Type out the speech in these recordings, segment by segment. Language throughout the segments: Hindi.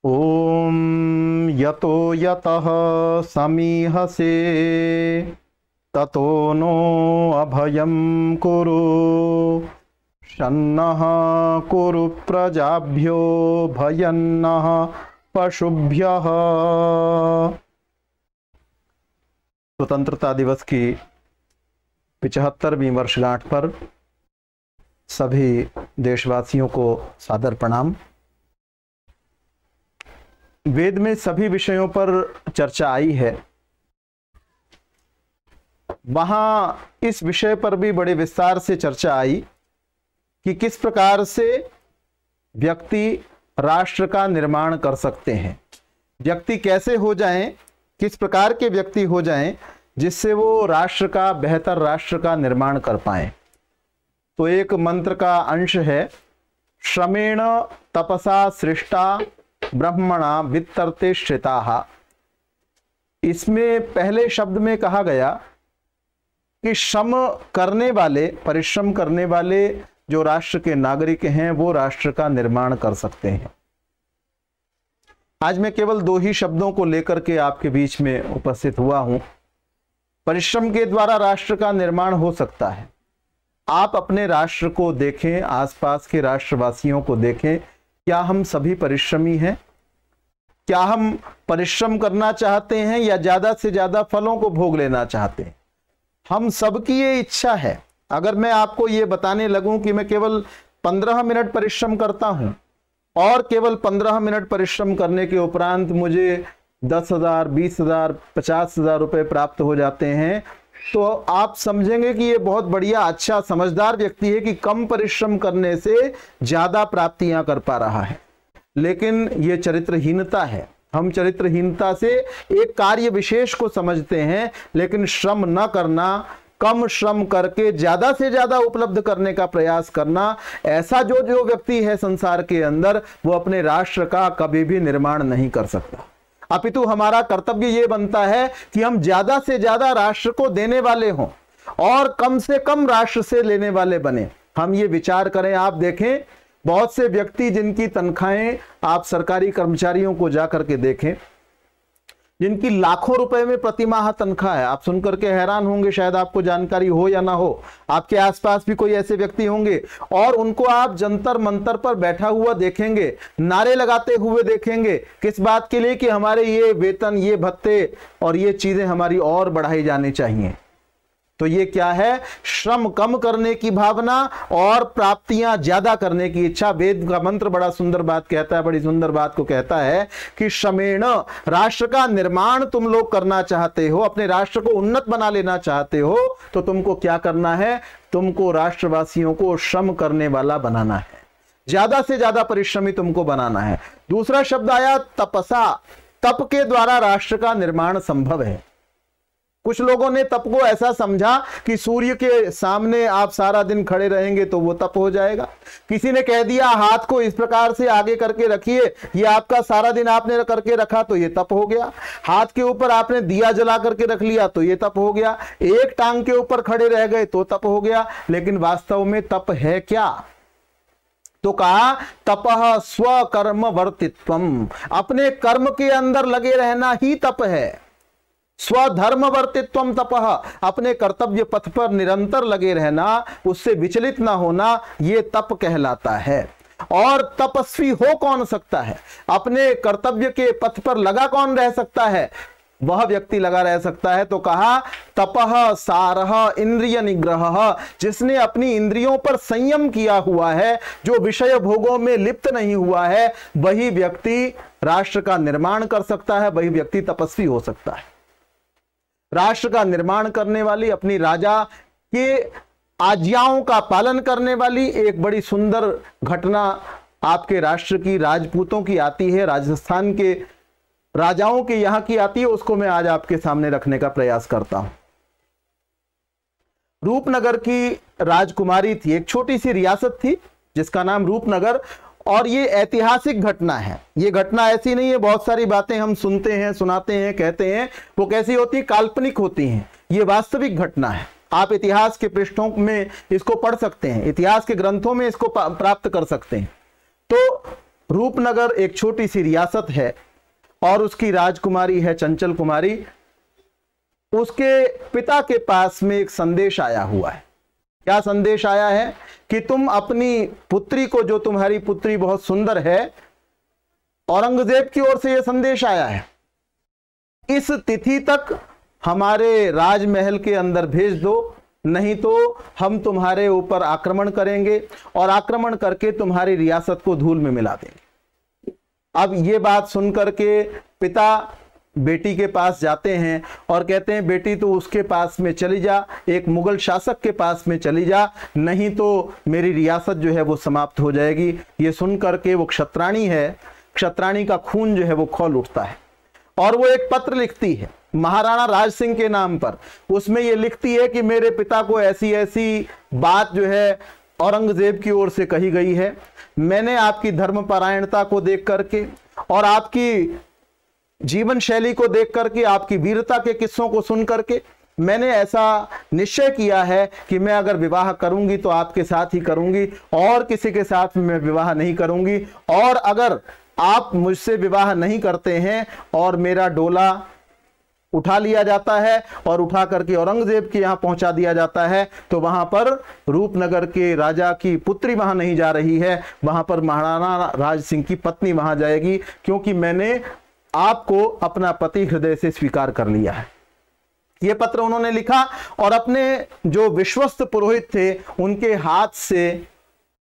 ओम यतो यतः समीहसे ततो नो अभयं कुरु शन्नः कुरु प्रजाभ्यो भयन्नः पशुभ्यः। स्वतंत्रता दिवस की 75वीं वर्षगांठ पर सभी देशवासियों को सादर प्रणाम। वेद में सभी विषयों पर चर्चा आई है, वहां इस विषय पर भी बड़े विस्तार से चर्चा आई कि किस प्रकार से व्यक्ति राष्ट्र का निर्माण कर सकते हैं, व्यक्ति कैसे हो जाएं, किस प्रकार के व्यक्ति हो जाएं जिससे वो राष्ट्र का, बेहतर राष्ट्र का निर्माण कर पाएं। तो एक मंत्र का अंश है, श्रमेण तपसा सृष्टा ब्रह्मणा वित्तर्ते श्रिताः। इसमें पहले शब्द में कहा गया कि श्रम करने वाले, परिश्रम करने वाले जो राष्ट्र के नागरिक हैं वो राष्ट्र का निर्माण कर सकते हैं। आज मैं केवल 2 ही शब्दों को लेकर के आपके बीच में उपस्थित हुआ हूं। परिश्रम के द्वारा राष्ट्र का निर्माण हो सकता है। आप अपने राष्ट्र को देखें, आसपास के राष्ट्रवासियों को देखें, क्या हम सभी परिश्रमी हैं? क्या हम परिश्रम करना चाहते हैं या ज्यादा से ज्यादा फलों को भोग लेना चाहते हैं? हम सबकी ये इच्छा है। अगर मैं आपको ये बताने लगूं कि मैं केवल 15 मिनट परिश्रम करता हूं और केवल 15 मिनट परिश्रम करने के उपरांत मुझे 10,000, 20,000, 50,000 रुपए प्राप्त हो जाते हैं, तो आप समझेंगे कि ये बहुत बढ़िया, अच्छा, समझदार व्यक्ति है कि कम परिश्रम करने से ज्यादा प्राप्तियां कर पा रहा है। लेकिन ये चरित्रहीनता है। हम चरित्रहीनता से एक कार्य विशेष को समझते हैं, लेकिन श्रम न करना, कम श्रम करके ज्यादा से ज्यादा उपलब्ध करने का प्रयास करना, ऐसा जो व्यक्ति है संसार के अंदर, वो अपने राष्ट्र का कभी भी निर्माण नहीं कर सकता। अपितु हमारा कर्तव्य ये बनता है कि हम ज्यादा से ज्यादा राष्ट्र को देने वाले हों और कम से कम राष्ट्र से लेने वाले बने। हम ये विचार करें। आप देखें, बहुत से व्यक्ति जिनकी तनख्वाहें, आप सरकारी कर्मचारियों को जाकर के देखें, जिनकी लाखों रुपए में प्रतिमाह तनख्वाह है। आप सुनकर के हैरान होंगे, शायद आपको जानकारी हो या ना हो, आपके आसपास भी कोई ऐसे व्यक्ति होंगे, और उनको आप जंतर मंतर पर बैठा हुआ देखेंगे, नारे लगाते हुए देखेंगे। किस बात के लिए? कि हमारे ये वेतन, ये भत्ते और ये चीजें हमारी और बढ़ाई जानी चाहिए। तो ये क्या है? श्रम कम करने की भावना और प्राप्तियां ज्यादा करने की इच्छा। वेद का मंत्र बड़ा सुंदर बात कहता है, बड़ी सुंदर बात को कहता है कि श्रमेण, राष्ट्र का निर्माण तुम लोग करना चाहते हो, अपने राष्ट्र को उन्नत बना लेना चाहते हो, तो तुमको क्या करना है? तुमको राष्ट्रवासियों को श्रम करने वाला बनाना है, ज्यादा से ज्यादा परिश्रमी तुमको बनाना है। दूसरा शब्द आया तपसा। तप के द्वारा राष्ट्र का निर्माण संभव है। कुछ लोगों ने तप को ऐसा समझा कि सूर्य के सामने आप सारा दिन खड़े रहेंगे तो वो तप हो जाएगा। किसी ने कह दिया हाथ को इस प्रकार से आगे करके रखिए, ये आपका सारा दिन आपने करके रखा तो ये तप हो गया। हाथ के ऊपर आपने दिया जला करके रख लिया तो ये तप हो गया। एक टांग के ऊपर खड़े रह गए तो तप हो गया। लेकिन वास्तव में तप है क्या? तो कहा तपः स्वकर्म वर्तित्वम, अपने कर्म के अंदर लगे रहना ही तप है। स्वधर्म वर्तित्वम तपः, अपने कर्तव्य पथ पर निरंतर लगे रहना, उससे विचलित ना होना, ये तप कहलाता है। और तपस्वी हो कौन सकता है? अपने कर्तव्य के पथ पर लगा कौन रह सकता है? वह व्यक्ति लगा रह सकता है। तो कहा तपः सारः इंद्रिय निग्रह, जिसने अपनी इंद्रियों पर संयम किया हुआ है, जो विषय भोगों में लिप्त नहीं हुआ है, वही व्यक्ति राष्ट्र का निर्माण कर सकता है, वही व्यक्ति तपस्वी हो सकता है। राष्ट्र का निर्माण करने वाली, अपनी राजा के आज्ञाओं का पालन करने वाली एक बड़ी सुंदर घटना आपके राष्ट्र की, राजपूतों की आती है, राजस्थान के राजाओं के यहां की आती है। उसको मैं आज आपके सामने रखने का प्रयास करता हूं। रूपनगर की राजकुमारी थी, एक छोटी सी रियासत थी जिसका नाम रूपनगर, और ये ऐतिहासिक घटना है। ये घटना ऐसी नहीं है, बहुत सारी बातें हम सुनते हैं, सुनाते हैं, कहते हैं, वो कैसी होती, काल्पनिक होती हैं। ये वास्तविक घटना है। आप इतिहास के पृष्ठों में इसको पढ़ सकते हैं, इतिहास के ग्रंथों में इसको प्राप्त कर सकते हैं। तो रूपनगर एक छोटी सी रियासत है और उसकी राजकुमारी है चंचल कुमारी। उसके पिता के पास में एक संदेश आया हुआ है। क्या संदेश आया है कि तुम अपनी पुत्री को, जो तुम्हारी पुत्री बहुत सुंदर है, औरंगजेब की ओर से यह संदेश आया है, इस तिथि तक हमारे राजमहल के अंदर भेज दो, नहीं तो हम तुम्हारे ऊपर आक्रमण करेंगे और आक्रमण करके तुम्हारी रियासत को धूल में मिला देंगे। अब ये बात सुनकर के पिता बेटी के पास जाते हैं और कहते हैं, बेटी तो उसके पास में चली जा, एक मुगल शासक के पास में चली जा, नहीं तो मेरी रियासत जो है वो समाप्त हो जाएगी। ये सुनकर के वो क्षत्राणी है, क्षत्राणी का खून जो है वो खौल उठता है और वो एक पत्र लिखती है महाराणा राज सिंह के नाम पर। उसमें ये लिखती है कि मेरे पिता को ऐसी ऐसी बात जो है औरंगजेब की ओर से कही गई है। मैंने आपकी धर्मपरायणता को देख करके और आपकी जीवन शैली को देख करके, आपकी वीरता के किस्सों को सुन करके मैंने ऐसा निश्चय किया है कि मैं अगर विवाह करूंगी तो आपके साथ ही करूंगी और किसी के साथ मैं विवाह नहीं करूंगी। और अगर आप मुझसे विवाह नहीं करते हैं और मेरा डोला उठा लिया जाता है और उठा करके औरंगजेब के यहां पहुंचा दिया जाता है, तो वहां पर रूपनगर के राजा की पुत्री वहां नहीं जा रही है, वहां पर महाराणा राज सिंह की पत्नी वहां जाएगी, क्योंकि मैंने आपको अपना पति हृदय से स्वीकार कर लिया है। यह पत्र उन्होंने लिखा और अपने जो विश्वस्त पुरोहित थे उनके हाथ से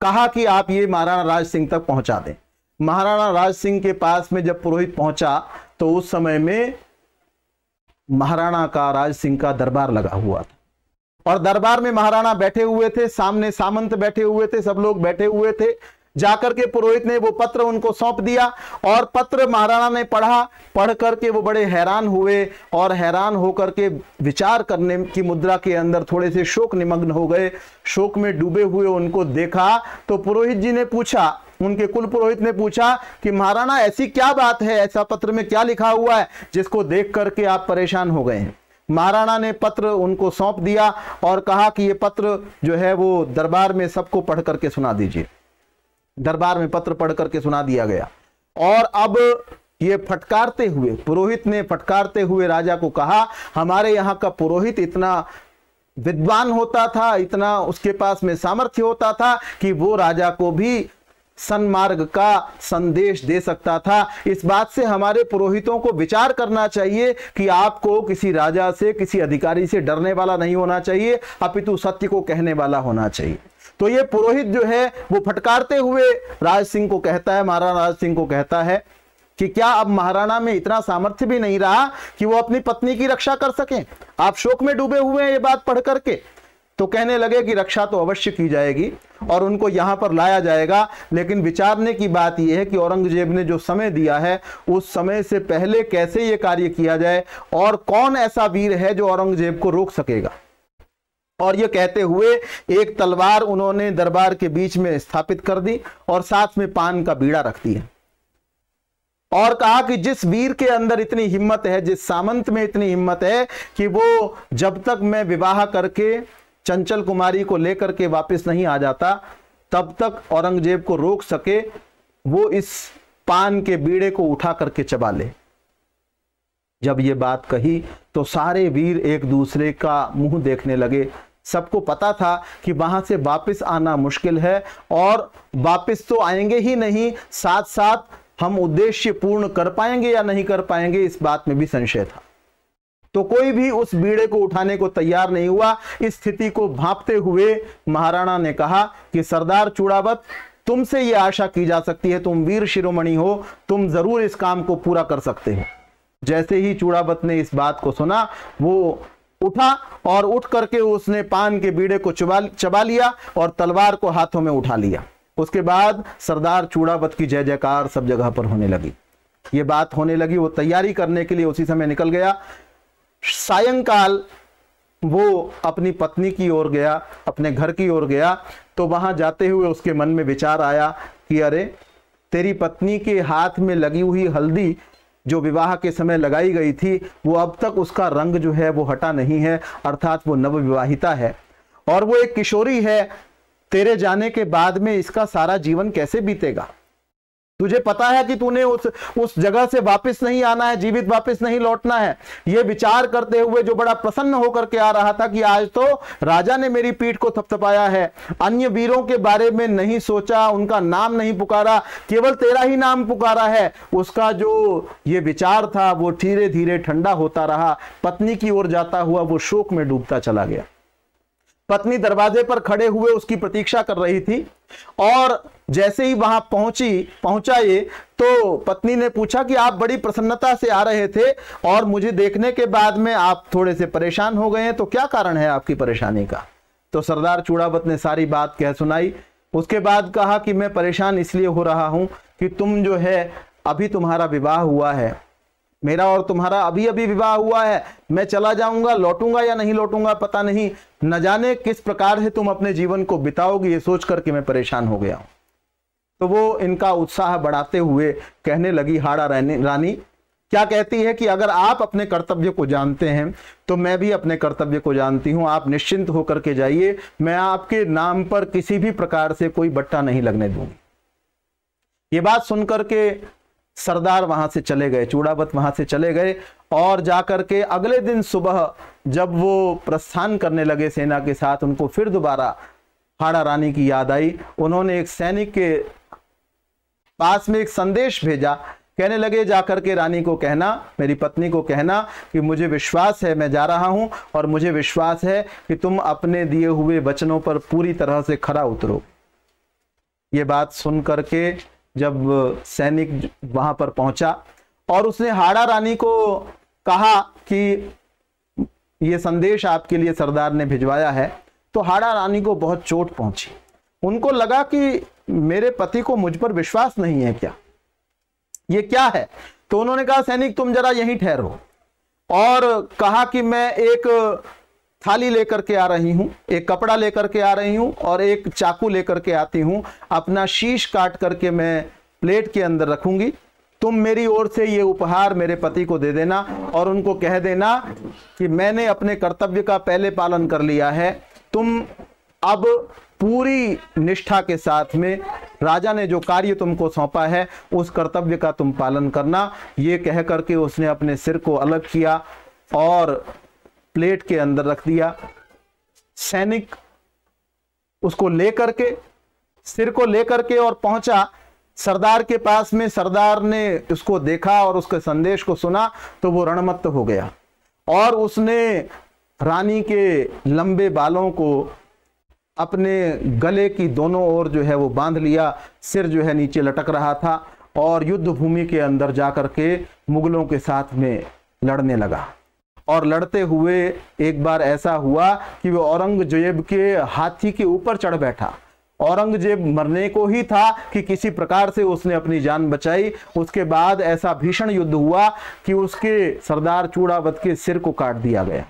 कहा कि आप ये महाराणा राज सिंह तक पहुंचा दें। महाराणा राज सिंह के पास में जब पुरोहित पहुंचा तो उस समय में महाराणा का राज सिंह का दरबार लगा हुआ था और दरबार में महाराणा बैठे हुए थे, सामने सामंत बैठे हुए थे, सब लोग बैठे हुए थे। जाकर के पुरोहित ने वो पत्र उनको सौंप दिया और पत्र महाराणा ने पढ़ा। पढ़ करके वो बड़े हैरान हुए और हैरान होकर के विचार करने की मुद्रा के अंदर थोड़े से शोक निमग्न हो गए। शोक में डूबे हुए उनको देखा तो पुरोहित जी ने पूछा, उनके कुल पुरोहित ने पूछा कि महाराणा ऐसी क्या बात है, ऐसा पत्र में क्या लिखा हुआ है जिसको देख करके आप परेशान हो गए हैं। महाराणा ने पत्र उनको सौंप दिया और कहा कि ये पत्र जो है वो दरबार में सबको पढ़ करके सुना दीजिए। दरबार में पत्र पढ़ करके सुना दिया गया और अब ये फटकारते हुए, पुरोहित ने फटकारते हुए राजा को कहा, हमारे यहाँ का पुरोहित इतना विद्वान होता था, इतना उसके पास में सामर्थ्य होता था कि वो राजा को भी सन्मार्ग का संदेश दे सकता था। इस बात से हमारे पुरोहितों को विचार करना चाहिए कि आपको किसी राजा से, किसी अधिकारी से डरने वाला नहीं होना चाहिए, अपितु सत्य को कहने वाला होना चाहिए। तो ये पुरोहित जो है वो फटकारते हुए राज सिंह को कहता है, महाराणा राज सिंह को कहता है कि क्या अब महाराणा में इतना सामर्थ्य भी नहीं रहा कि वो अपनी पत्नी की रक्षा कर सकें? आप शोक में डूबे हुए हैं ये बात पढ़ करके। तो कहने लगे कि रक्षा तो अवश्य की जाएगी और उनको यहां पर लाया जाएगा, लेकिन विचारने की बात यह है कि औरंगजेब ने जो समय दिया है उस समय से पहले कैसे यह कार्य किया जाए और कौन ऐसा वीर है जो औरंगजेब को रोक सकेगा। और यह कहते हुए एक तलवार उन्होंने दरबार के बीच में स्थापित कर दी और साथ में पान का बीड़ा रख दिया और कहा कि जिस वीर के अंदर इतनी हिम्मत है, जिस सामंत में इतनी हिम्मत है कि वो जब तक मैं विवाह करके चंचल कुमारी को लेकर के वापस नहीं आ जाता तब तक औरंगजेब को रोक सके, वो इस पान के बीड़े को उठा करके चबा ले। जब ये बात कही तो सारे वीर एक दूसरे का मुंह देखने लगे। सबको पता था कि वहां से वापस आना मुश्किल है और वापस तो आएंगे ही नहीं, साथ साथ हम उद्देश्य पूर्ण कर पाएंगे या नहीं कर पाएंगे, इस बात में भी संशय था। तो कोई भी उस बीड़े को उठाने को तैयार नहीं हुआ। इस स्थिति को भांपते हुए महाराणा ने कहा कि सरदार चूड़ावत, तुमसे यह आशा की जा सकती है, तुम वीर शिरोमणि हो, तुम जरूर इस काम को पूरा कर सकते हो। जैसे ही चूड़ावत ने इस बात को सुना वो उठा और उठ करके उसने पान के बीड़े को चबा लिया और तलवार को हाथों में उठा लिया। उसके बाद सरदार चूड़ावत की जय जयकार सब जगह पर होने लगी। ये बात होने लगी, वो तैयारी करने के लिए उसी समय निकल गया। सायंकाल वो अपनी पत्नी की ओर गया, अपने घर की ओर गया, तो वहां जाते हुए उसके मन में विचार आया कि अरे, तेरी पत्नी के हाथ में लगी हुई हल्दी जो विवाह के समय लगाई गई थी वो अब तक उसका रंग जो है वो हटा नहीं है, अर्थात वो नवविवाहिता है और वो एक किशोरी है। तेरे जाने के बाद में इसका सारा जीवन कैसे बीतेगा? तुझे पता है कि तूने उस जगह से वापस नहीं आना है, जीवित वापस नहीं लौटना है। ये विचार करते हुए जो बड़ा प्रसन्न होकर के आ रहा था कि आज तो राजा ने मेरी पीठ को थपथपाया है, अन्य वीरों के बारे में नहीं सोचा, उनका नाम नहीं पुकारा, केवल तेरा ही नाम पुकारा है, उसका जो ये विचार था वो धीरे धीरे ठंडा होता रहा। पत्नी की ओर जाता हुआ वो शोक में डूबता चला गया। पत्नी दरवाजे पर खड़े हुए उसकी प्रतीक्षा कर रही थी और जैसे ही वहां पहुंचा ये, तो पत्नी ने पूछा कि आप बड़ी प्रसन्नता से आ रहे थे और मुझे देखने के बाद में आप थोड़े से परेशान हो गए हैं, तो क्या कारण है आपकी परेशानी का? तो सरदार चूड़ावत ने सारी बात कह सुनाई। उसके बाद कहा कि मैं परेशान इसलिए हो रहा हूं कि तुम जो है, अभी तुम्हारा विवाह हुआ है, मेरा और तुम्हारा अभी अभी विवाह हुआ है, मैं चला जाऊंगा, लौटूंगा या नहीं लौटूंगा पता नहीं, न जाने किस प्रकार से तुम अपने जीवन को बिताओगी, ये सोच करके मैं परेशान हो गया हूं। तो वो इनका उत्साह बढ़ाते हुए कहने लगी, हाड़ा रानी क्या कहती है कि अगर आप अपने कर्तव्य को जानते हैं तो मैं भी अपने कर्तव्य को जानती हूं, आप निश्चिंत होकर के जाइए, मैं आपके नाम पर किसी भी प्रकार से कोई बट्टा नहीं लगने दूंगी। ये बात सुनकर के सरदार वहां से चले गए, चूड़ावत वहां से चले गए और जाकर के अगले दिन सुबह जब वो प्रस्थान करने लगे सेना के साथ, उनको फिर दोबारा हाड़ा रानी की याद आई। उन्होंने एक सैनिक के पास में एक संदेश भेजा, कहने लगे जाकर के रानी को कहना, मेरी पत्नी को कहना कि मुझे विश्वास है, मैं जा रहा हूं और मुझे विश्वास है कि तुम अपने दिए हुए वचनों पर पूरी तरह से खरा उतरो। ये बात सुन करके जब सैनिक वहां पर पहुंचा और उसने हाड़ा रानी को कहा कि ये संदेश आपके लिए सरदार ने भिजवाया है, तो हाड़ा रानी को बहुत चोट पहुंची। उनको लगा कि मेरे पति को मुझ पर विश्वास नहीं है क्या, ये क्या है? तो उन्होंने कहा, सैनिक तुम जरा यहीं ठहरो, और कहा कि मैं एक थाली लेकर के आ रही हूं, एक कपड़ा लेकर के आ रही हूं और एक चाकू लेकर के आती हूं, अपना शीश काट करके मैं प्लेट के अंदर रखूंगी, तुम मेरी ओर से ये उपहार मेरे पति को दे देना और उनको कह देना कि मैंने अपने कर्तव्य का पहले पालन कर लिया है, तुम अब पूरी निष्ठा के साथ में राजा ने जो कार्य तुमको सौंपा है उस कर्तव्य का तुम पालन करना। ये कह करके उसने अपने सिर को अलग किया और प्लेट के अंदर रख दिया। सैनिक उसको लेकर के, सिर को लेकर के और पहुंचा सरदार के पास में। सरदार ने उसको देखा और उसके संदेश को सुना तो वो रणमत्त हो गया और उसने रानी के लंबे बालों को अपने गले की दोनों ओर जो है वो बांध लिया, सिर जो है नीचे लटक रहा था और युद्ध भूमि के अंदर जाकर के मुगलों के साथ में लड़ने लगा। और लड़ते हुए एक बार ऐसा हुआ कि वो औरंगजेब के हाथी के ऊपर चढ़ बैठा। औरंगजेब मरने को ही था कि किसी प्रकार से उसने अपनी जान बचाई। उसके बाद ऐसा भीषण युद्ध हुआ कि उसके सरदार चूड़ावत के सिर को काट दिया गया।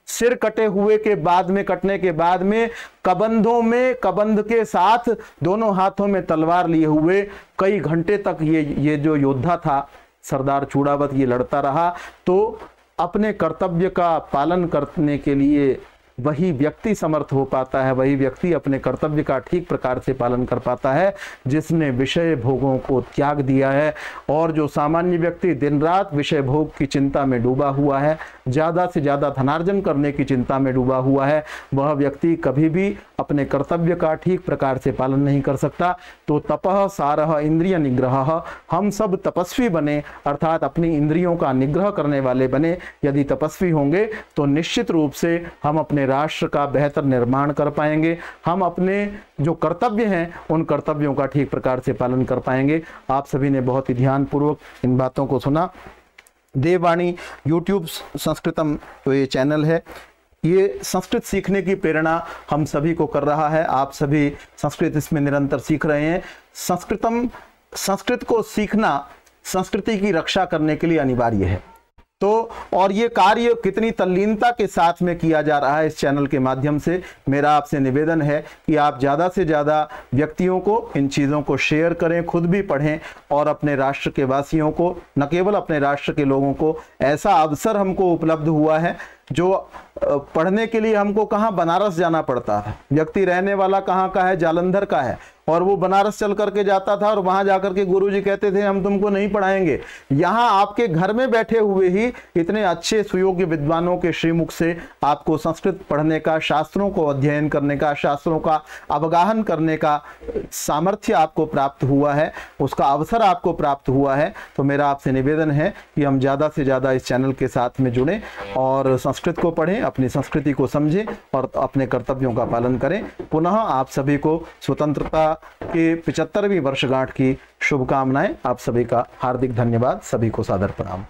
सिर कटे हुए के बाद में, कटने के बाद में कबंधों में, कबंध के साथ दोनों हाथों में तलवार लिए हुए कई घंटे तक ये जो योद्धा था सरदार चूड़ावत, ये लड़ता रहा। तो अपने कर्तव्य का पालन करने के लिए वही व्यक्ति समर्थ हो पाता है, वही व्यक्ति अपने कर्तव्य का ठीक प्रकार से पालन कर पाता है जिसने विषय भोगों को त्याग दिया है। और जो सामान्य व्यक्ति दिन रात विषय भोग की चिंता में डूबा हुआ है, ज़्यादा से ज़्यादा धनार्जन करने की चिंता में डूबा हुआ है, वह व्यक्ति कभी भी अपने कर्तव्य का ठीक प्रकार से पालन नहीं कर सकता। तो तपः सारः इंद्रिय निग्रह, हम सब तपस्वी बने, अर्थात अपनी इंद्रियों का निग्रह करने वाले बने। यदि तपस्वी होंगे तो निश्चित रूप से हम अपने राष्ट्र का बेहतर निर्माण कर पाएंगे, हम अपने जो कर्तव्य हैं उन कर्तव्यों का ठीक प्रकार से पालन कर पाएंगे। आप सभी ने बहुत ही ध्यानपूर्वक इन बातों को सुना। देववाणी यूट्यूब संस्कृतम तो ये चैनल है, ये संस्कृत सीखने की प्रेरणा हम सभी को कर रहा है। आप सभी संस्कृत इसमें निरंतर सीख रहे हैं। संस्कृत को सीखना संस्कृति की रक्षा करने के लिए अनिवार्य है। तो और ये कार्य कितनी तल्लीनता के साथ में किया जा रहा है इस चैनल के माध्यम से। मेरा आपसे निवेदन है कि आप ज़्यादा से ज़्यादा व्यक्तियों को इन चीज़ों को शेयर करें, खुद भी पढ़ें और अपने राष्ट्र के वासियों को, न केवल अपने राष्ट्र के लोगों को, ऐसा अवसर हमको उपलब्ध हुआ है जो पढ़ने के लिए हमको कहाँ बनारस जाना पड़ता है। व्यक्ति रहने वाला कहाँ का है, जालंधर का है, और वो बनारस चल करके जाता था और वहां जाकर के गुरुजी कहते थे हम तुमको नहीं पढ़ाएंगे। यहाँ आपके घर में बैठे हुए ही इतने अच्छे सुयोग्य विद्वानों के श्रीमुख से आपको संस्कृत पढ़ने का, शास्त्रों को अध्ययन करने का, शास्त्रों का अवगाहन करने का सामर्थ्य आपको प्राप्त हुआ है, उसका अवसर आपको प्राप्त हुआ है। तो मेरा आपसे निवेदन है कि हम ज़्यादा से ज़्यादा इस चैनल के साथ में जुड़ें और संस्कृत को पढ़ें, अपनी संस्कृति को समझें और अपने कर्तव्यों का पालन करें। पुनः आप सभी को स्वतंत्रता के 75वीं वर्षगांठ की शुभकामनाएं। आप सभी का हार्दिक धन्यवाद। सभी को सादर प्रणाम।